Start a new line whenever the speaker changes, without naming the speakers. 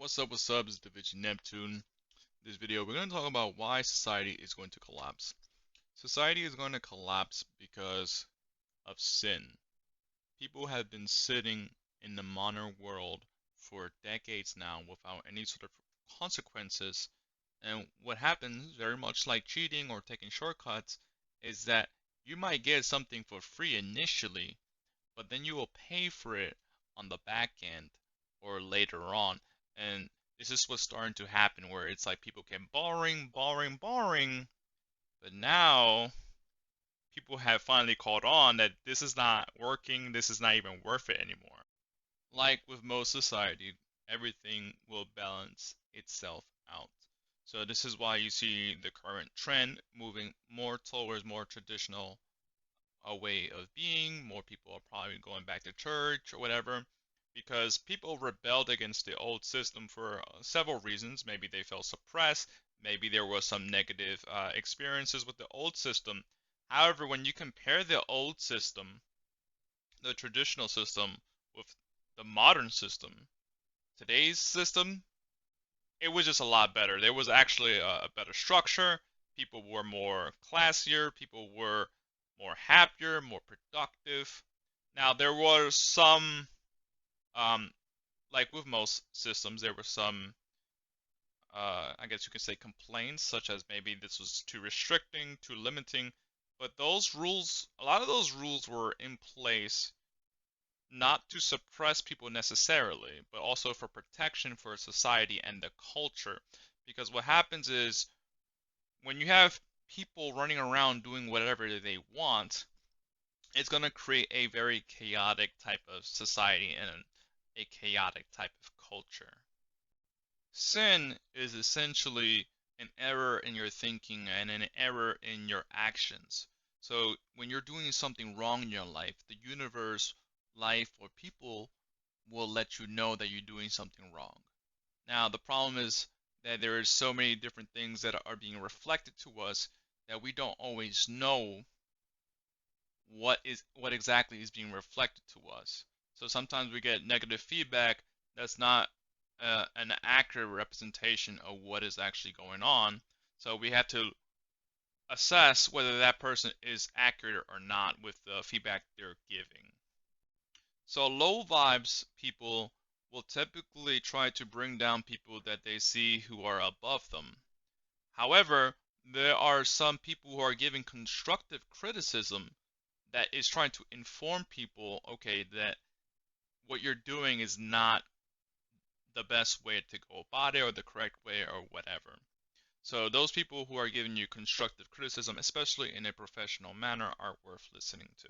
What's up, It's Davinci Neptune. This video, we're going to talk about why society is going to collapse. Society is going to collapse because of sin. People have been sitting in the modern world for decades now without any sort of consequences. And what happens, very much like cheating or taking shortcuts, is that you might get something for free initially, but then you will pay for it on the back end or later on. And this is what's starting to happen where it's like people keep borrowing, but now people have finally caught on that this is not working, this is not even worth it anymore. Like with most society, everything will balance itself out. So this is why you see the current trend moving more towards more traditional a way of being. More people are probably going back to church or whatever because people rebelled against the old system for several reasons. Maybe they felt suppressed. Maybe there was some negative experiences with the old system. However, when you compare the old system, the traditional system, with the modern system, today's system, it was just a lot better. There was actually a better structure. People were more classier. People were more happier, more productive. Now there were some, um, like with most systems, there were some, I guess you could say complaints, such as maybe this was too restricting, too limiting. But those rules, a lot of those rules were in place not to suppress people necessarily, but also for protection for society and the culture. Because what happens is when you have people running around doing whatever they want, it's going to create a very chaotic type of society and a chaotic type of culture. Sin is essentially an error in your thinking and an error in your actions. So when you're doing something wrong in your life, the universe, life, or people will let you know that you're doing something wrong. Now, the problem is that there is so many different things that are being reflected to us that we don't always know what exactly is being reflected to us. So sometimes we get negative feedback that's not an accurate representation of what is actually going on. So we have to assess whether that person is accurate or not with the feedback they're giving. So low vibes people will typically try to bring down people that they see who are above them. However, there are some people who are giving constructive criticism that is trying to inform people, okay, that what you're doing is not the best way to go about it or the correct way or whatever. So those people who are giving you constructive criticism, especially in a professional manner, are worth listening to.